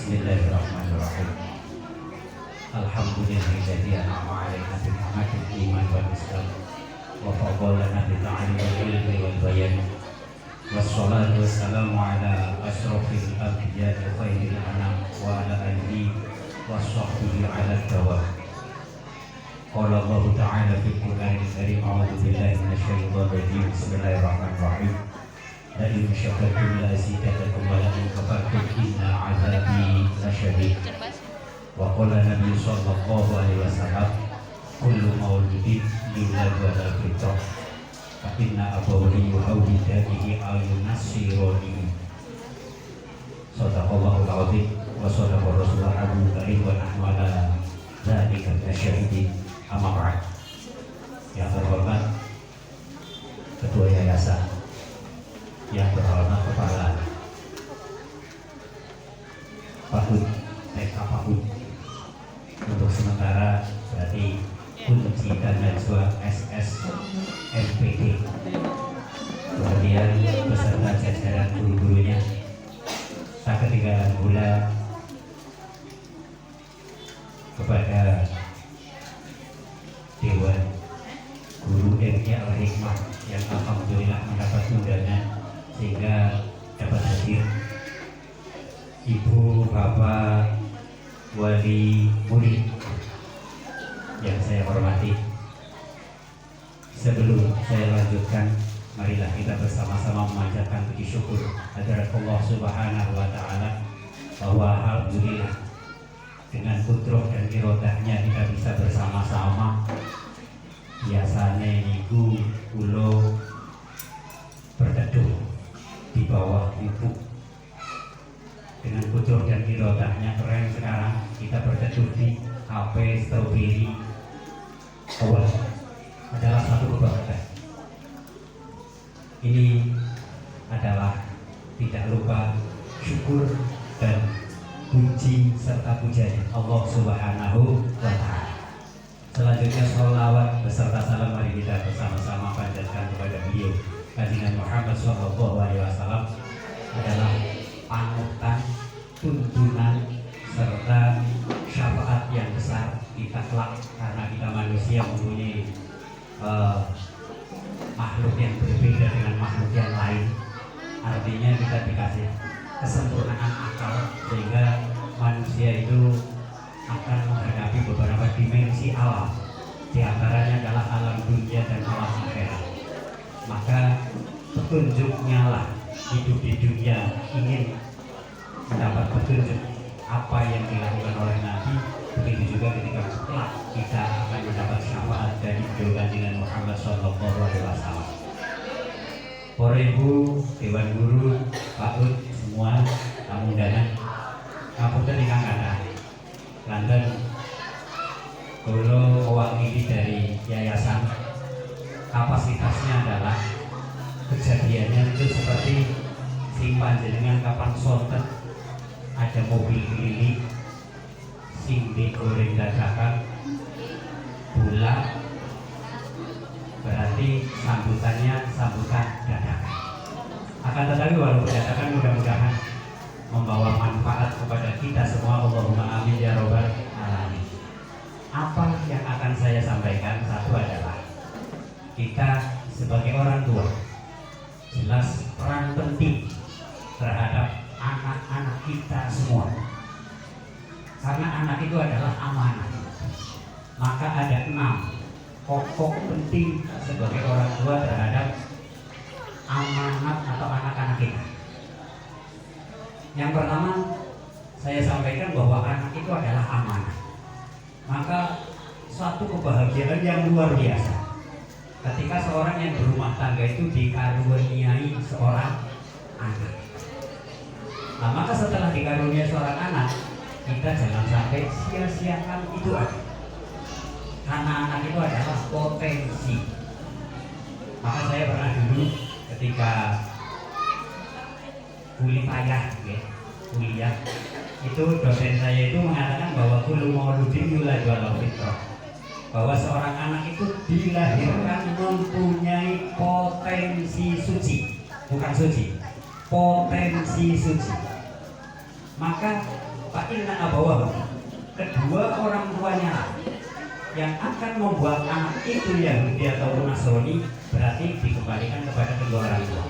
Bismillahirrahmanirrahim. Alhamdulillahilladzi an'ama 'alaina bi ni'matil iman wal islam wa faddalana bi ta'limil ilmi wal bayan. Wassalatu wassalamu ala asyrafil anbiya'i wa khairil anam wa ala alihi washabbihi ala dawam. Qala Allah ta'ala fil Qur'anil karim, a'udzu billahi minasyaitonir rajim. Bismillahirrahmanirrahim. La in syakartum la azidannakum wa la in kafartum inna 'adzabi lasyadid. Wa qala Nabi sallallahu alaihi wasallam, kullu mauludin yuladu 'ala fitrah fa inna abawahu yuhawwidanihi aw yunassiranihi. Shadaqallahul 'azim wa shadaqa rasulul karim wa nahnu 'ala dzalika lasyahidin. Amma ba'd. Yang terhormat Ketua Yayasan, yang berhormat Kepala PAUD, PAUD untuk sementara berarti kunci dan najwa SS MPD, kemudian beserta jajaran guru-gurunya, tak ketinggalan pula kepada Dewan Guru MI Al-Hikmah yang alhamdulillah mendapat undangan sehingga dapat hadir. Ibu, Bapak, wali murid yang saya hormati, sebelum saya lanjutkan, marilah kita bersama-sama memanjatkan puji syukur hadirat Allah Subhanahu wa Ta'ala, bahwa alhamdulillah dengan kudrah dan irodahnya kita bisa bersama-sama. Biasanya niku kulo berteduh di bawah ibu, dengan kudrah dan irodahnya keren sekarang kita berteduh di kafe Strawberry awal adalah satu kebahagiaan. Ini adalah tidak lupa syukur dan puji serta pujian Allah Subhanahu wa Ta'ala. Selanjutnya sholawat beserta salam mari kita bersama-sama panjatkan kepada beliau. Kanjeng Muhammad sallallahu alaihi wasallam adalah panutan, tuntunan serta syafaat yang besar kita kelak, karena kita manusia mempunyai makhluk yang berbeda dengan makhluk yang lain. Artinya kita dikasih kesempurnaan akal sehingga manusia itu akan menghadapi beberapa dimensi alam, di antaranya adalah alam dunia dan alam akhirat. Maka petunjuknya lah hidup di dunia ingin mendapat petunjuk apa yang dilakukan oleh Nabi, begitu juga ketika kelak kita akan mendapat syafaat dari Junjungan Muhammad sallallahu alaihi wasallam. Para ibu, dewan guru, PAUD semua tamu undangan, ngapunten ingkang kathah. Lanten kula mewakili dari yayasan, kapasitasnya adalah kejadiannya itu seperti sing panjenengan kapan sonten ada mobil keliling sing digoreng dadakan bola, berarti sambutannya sambutan dadakan. Akan tetapi walaupun dadakan mudah-mudahan membawa manfaat kepada kita semua. Allahumma amin ya robbal alamin. Apa yang akan saya sampaikan? Satu adalah kita sebagai orang tua jelas peran penting terhadap anak-anak kita semua, karena anak itu adalah amanah. Maka ada 6 pokok penting sebagai orang tua terhadap amanat atau anak-anak kita. Yang pertama saya sampaikan bahwa anak itu adalah amanah. Maka suatu kebahagiaan yang luar biasa ketika seorang yang berumah tangga itu dikaruniai seorang anak. Nah, maka setelah dikaruniai seorang anak, kita jangan sampai sia-siakan itu aja. Karena anak itu adalah potensi. Maka saya pernah dulu ketika kuliah, itu dosen saya itu mengatakan bahwa kullu mauludin yuladu 'ala fitrah, bahwa seorang anak itu dilahirkan mempunyai potensi suci, bukan suci, potensi suci. Maka Pak inna abawahu, kedua orang tuanya lah yang akan membuat anak itu Yahudi atau Nasrani, berarti dikembalikan kepada kedua orang tua.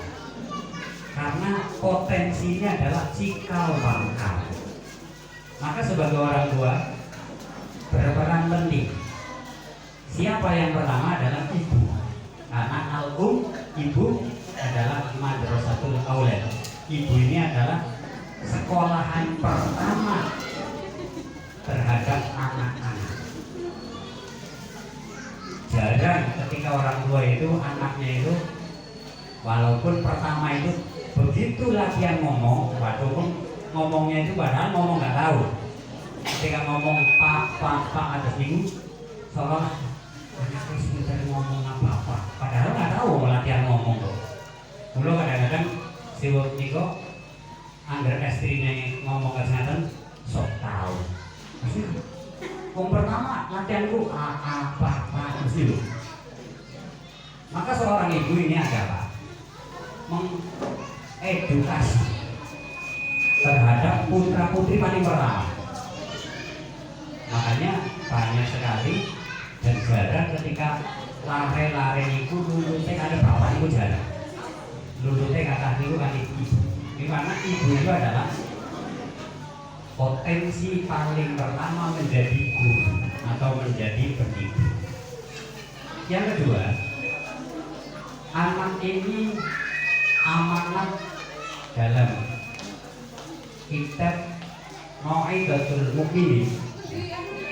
Karena potensinya adalah cikal bakal. Maka sebagai orang tua berperan penting. Siapa yang pertama adalah ibu. Karena ibu adalah madrasatul aulad. Ibu ini adalah sekolahan pertama terhadap anak-anak. Jarang ketika orang tua itu anaknya itu walaupun pertama itu begitu latihan ngomong, walaupun ngomongnya itu padahal ngomong nggak tahu. Ketika ngomong pak atas minggu, seolah anaknya sebentar ngomong apa, padahal nggak tahu latihan ngomong tuh. Dulu kadang-kadang si Niko anggar istrinya ngomong kesehatan sok tahu. Yang pertama latihanku apa mesti. Maka seorang ibu ini adalah mengedukasi terhadap putra putri paling pertama. Makanya banyak sekali dan jarang ketika lare-lare itu lulutnya ada bapak itu jarang. Lulutnya kata itu kan ibu. Dimana ibu itu adalah potensi paling pertama menjadi guru atau menjadi pendidik. Yang kedua, anak ini amanat dalam kitab Mau'izatul Mu'minin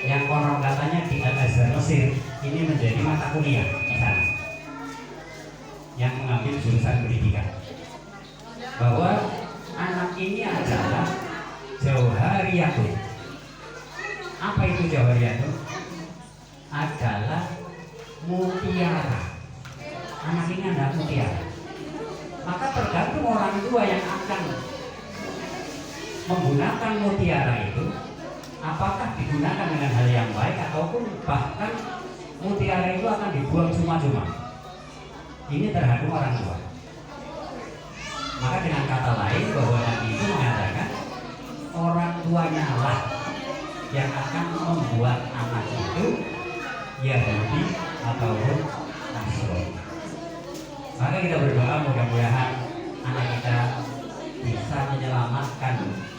yang konon katanya di Al-Azhar Mesir ini menjadi mata kuliah di sana yang mengambil jurusan pendidikan, bahwa anak ini adalah jauhariyatun. Apa itu jauhariyatun? Adalah mutiara. Anak ini adalah mutiara. Maka tergantung orang tua yang akan menggunakan mutiara itu, apakah digunakan dengan hal yang baik ataupun bahkan mutiara itu akan dibuang cuma-cuma. Ini tergantung orang tua. Maka dengan kata lain bahwa Nabi itu mengatakan orang tuanya lah yang akan membuat anak itu Yahudi ataupun Nasrani. Maka kita berdoa mudah-mudahan anak kita bisa menyelamatkan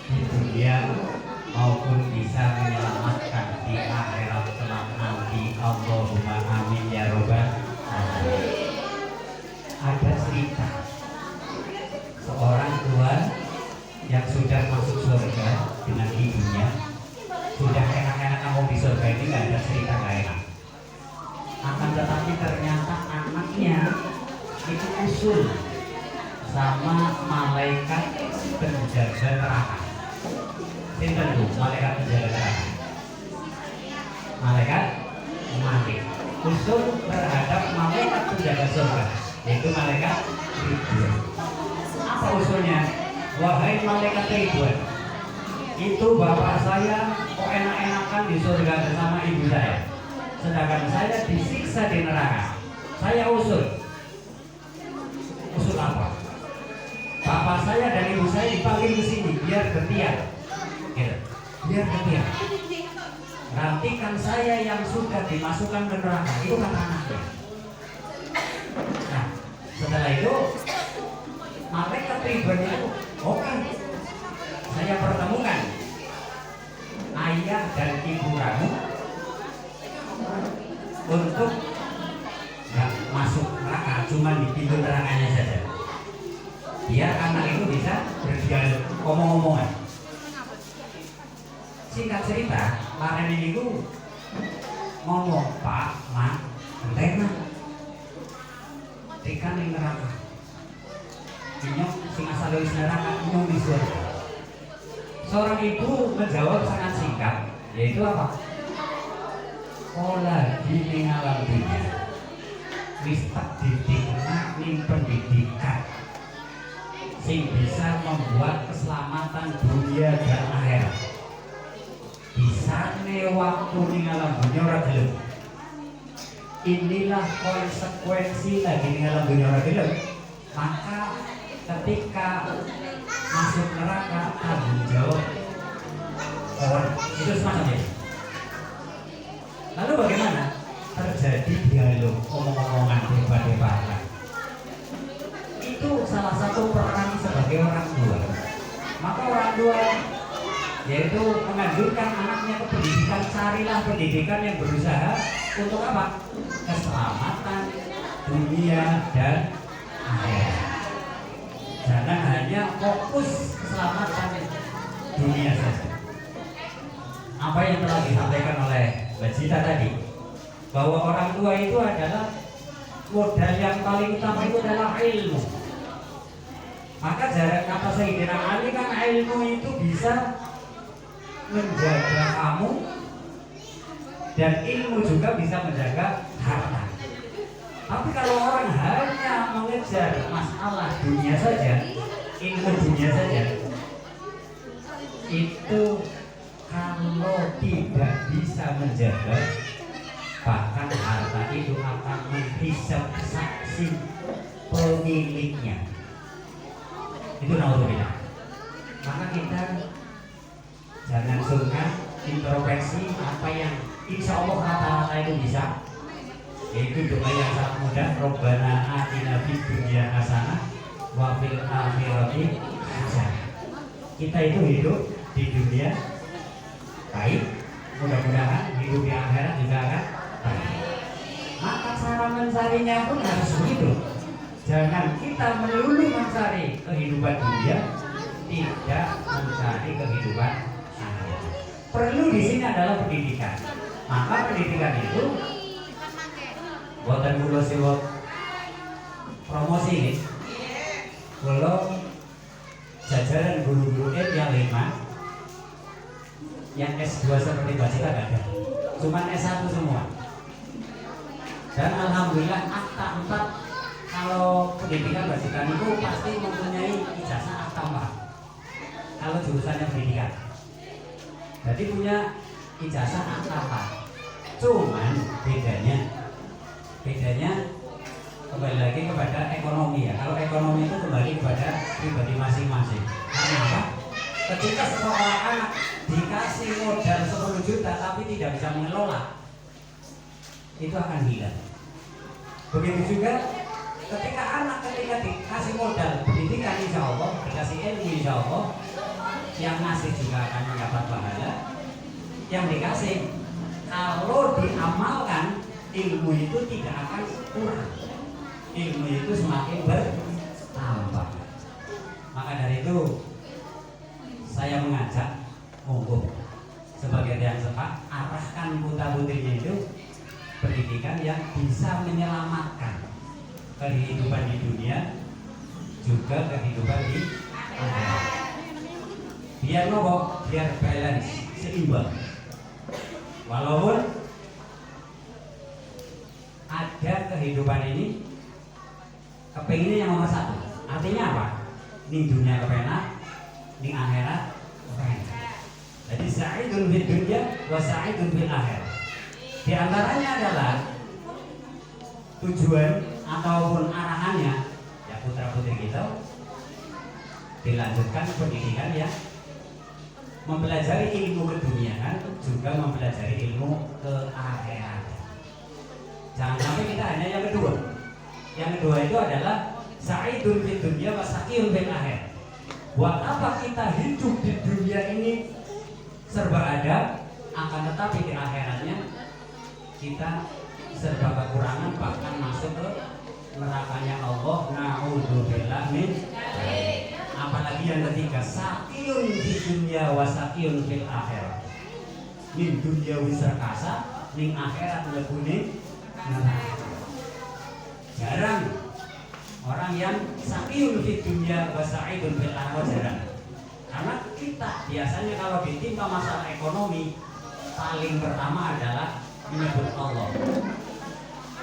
di dunia maupun bisa menyelamatkan di akhirat kelak nanti. Allahumma amin ya robbal alamin. Ada cerita seorang tua yang sudah masuk surga dengan ibunya, sudah enak-enak kamu di surga ini nggak ada cerita nggak enak. Akan tetapi ternyata anaknya itu usul sama malaikat penjaga neraka. Sinten Bu, malaikat penjaga neraka? Malaikat mati. Usul terhadap malaikat penjaga surga, yaitu malaikat Ridwan. Apa usulnya? Wahai malaikat Ridwan, itu bapak saya kok enak-enakan di surga bersama ibu saya, sedangkan saya disiksa di neraka. Saya usul apa? Bapak saya dan ibu saya dipanggil ke sini biar bertiar, gitu. Biar bertiar. Gantikan saya yang sudah dimasukkan ke neraka. Itu kata anaknya. Nah, setelah itu malaikat Ridwan itu, oke, saya pertemukan ayah dan ibu kamu untuk nggak masuk neraka, cuma di pintu nerakanya saja, biar anak itu bisa berdialog, omong-omongan. Singkat cerita, kemarin ini itu ngomong, Pak, Ma, entah tekan di neraka, inyok sing asal dari neraka, inyok di surga. Seorang ibu menjawab sangat singkat, yaitu apa? Olah di alam dunia wistak didik ning pendidikan sing bisa membuat keselamatan dunia dan akhirat. Bisa waktu ning alam dunia ora gelem. Inilah konsekuensi lagi ning alam dunia ora gelem. Maka ketika masuk neraka tanggung jawab itu semacam itu. Lalu bagaimana? Terjadi dialog, omong-omongan, debat-debatan. Itu salah satu peran sebagai orang tua. Maka orang tua yaitu menganjurkan anaknya ke pendidikan, carilah pendidikan yang berusaha untuk apa? Keselamatan dunia dan akhirat. Jangan hanya fokus keselamatan dunia saja. Apa yang telah disampaikan oleh Mbak Cita tadi, bahwa orang tua itu adalah modal yang paling utama itu adalah ilmu. Maka jarak kata Sayyidina Ali kan ilmu itu bisa menjaga kamu dan ilmu juga bisa menjaga harta. Tapi kalau orang hanya mengejar masalah dunia saja, ilmu dunia saja, itu kalau tidak bisa menjaga, bahkan harta itu akan menghisap saksi pemiliknya. Itu naudzubillah. Maka kita jangan sungkan introspeksi apa yang insya Allah rata-rata itu bisa. Yaitu doa yang sangat mudah, Rabbana atina fid dunya hasanah wa fil akhirati hasanah. Kita itu hidup di dunia baik, mudah-mudahan hidup di akhirat juga akan baik. Maka cara mencarinya pun harus begitu. Jangan kita melulu mencari kehidupan dunia, tidak mencari kehidupan akhirat. Perlu di sini adalah pendidikan. Maka pendidikan itu buatan kula siwot promosi ini. Kula jajaran guru-guru yang 5 yang S2 seperti Mbak Cita gak ada, cuman S1 semua. Dan alhamdulillah akta 4 kalau pendidikan Mbak Cita itu pasti mempunyai ijazah akta 4 kalau jurusannya pendidikan. Jadi punya ijazah akta 4. Cuman bedanya kembali lagi kepada ekonomi ya. Kalau ekonomi itu kembali kepada pribadi masing-masing. Karena apa? Ketika seorang anak dikasih modal 10 juta tapi tidak bisa mengelola, itu akan hilang. Begitu juga ketika dikasih modal pendidikan insya Allah, dikasih ilmu insya Allah, yang ngasih juga akan mendapat pahala. Yang dikasih kalau diamalkan, ilmu itu tidak akan kurang, ilmu itu semakin bertambah. Maka dari itu saya mengajak monggo sebagai yang sempat arahkan putra-putrinya itu pendidikan yang bisa menyelamatkan kehidupan di dunia juga kehidupan di akhirat. Biar nopo, biar balance, seimbang. Walaupun ada kehidupan ini kepinginnya yang nomor 1. Artinya apa? Di dunia kepenak, di akhirat kepenak. Jadi sa'idun fid dunya wa sa'idun fil akhirat. Di antaranya adalah tujuan ataupun arahannya ya putra-putri kita dilanjutkan pendidikan ya, mempelajari ilmu keduniaan juga mempelajari ilmu ke akhirat. Jangan sampai kita hanya yang kedua. Yang kedua itu adalah sa'idun fid dunya wa sa'idun fil akhirat. Buat apa kita hidup di dunia ini serba ada, akan tetapi di akhiratnya kita serba kekurangan, bahkan masuk ke nerakanya Allah. Na'udzubillah min. Apalagi yang ketiga, sa'iyun fid dunya wa sa'iyun fil akhirat. Min dunya wisakasa, min akhirat lebuni neraka. Jarang orang yang sa'iyun fid dunya wa sa'idun fil akhirat, jarang. Karena kita biasanya kalau ditimpa masalah ekonomi paling pertama adalah menyebut Allah.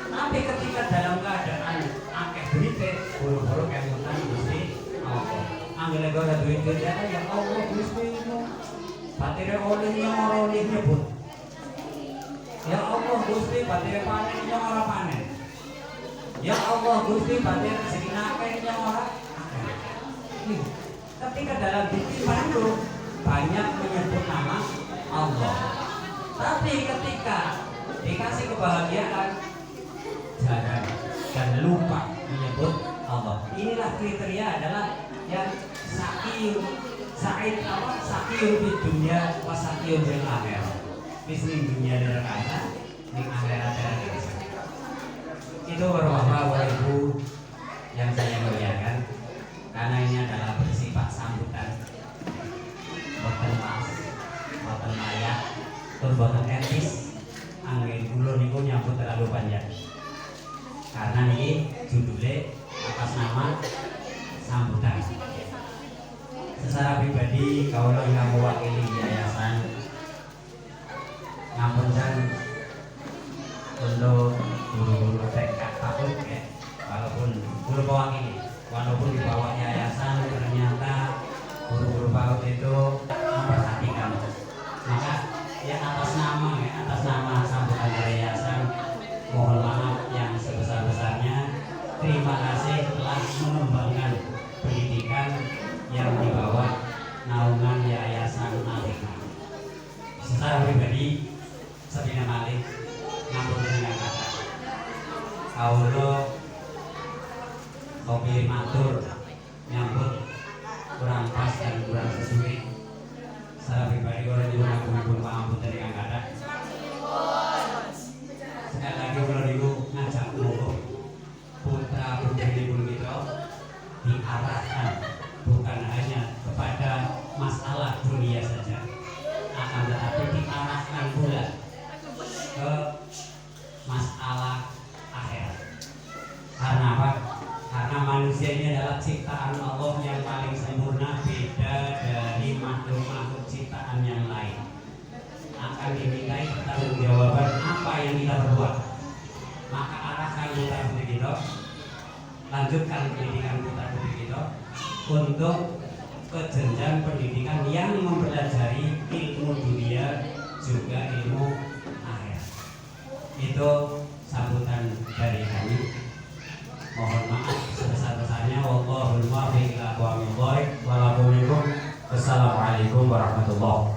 Tapi ketika dalam keadaan akeh duit, buru-buru kayak ngutang Gusti Allah. Anggere ora duit ya Allah Gusti mu. Batire oleh nyoro nyebut. Ya Allah Gusti batire panen nyoro panen. Ya Allah Gusti batire rezeki akeh nyoro akeh. Ketika dalam ditimpa itu banyak menyebut nama Allah. Tapi ketika dikasih kebahagiaan dan lupa menyebut Allah. Inilah kriteria adalah yang sa'id sakiyun di dunia wa sakiyun fil akhirah. Bisnis dunia dan akhirat, di akhirat dan akhirat. Itu Bapak Ibu yang saya muliakan, karena ini adalah bersifat sambutan, boten pas, boten layak, tur boten etis. Angin kula niku nyambut terlalu panjang. Karena ini judulnya atas nama sambutan. Secara pribadi kalau yang mewakili yayasan ngapunten untuk guru-guru TK takut ya, walaupun guru mewakili, walaupun di bawah yayasan ternyata guru-guru PAUD itu memperhatikan. Maka ya atas nama sambutan yayasan mohon maaf yang sebesar-besarnya. Terima kasih telah mengembangkan pendidikan yang di bawah naungan Yayasan Al-Hikmah. Secara pribadi, Sabina Malik ngampun dengan kata kaulo kopi matur nyambut kurang pas dan kurang sesuai. Secara pribadi orang juga ngampun pangampun dengan kata. Sekali lagi orang itu ngajak ngomong putra putri pun kita diarahkan bukan hanya kepada masalah dunia saja, akan tetapi diarahkan pula ke masalah akhirat. Karena apa? Karena manusia ini adalah ciptaan Allah yang paling sempurna, beda dari makhluk-makhluk ciptaan yang lain. Akan dimintai pertanggungjawaban apa yang kita perbuat. Maka arahkan putra putri kita, lanjutkan pendidikan putra putri kita untuk ke jenjang pendidikan yang mempelajari ilmu dunia juga ilmu akhirat. Itu sambutan dari kami. Mohon maaf sebesar-besarnya. Wallahul muwaffiq ila aqwamit thoriq. Wassalamualaikum warahmatullahi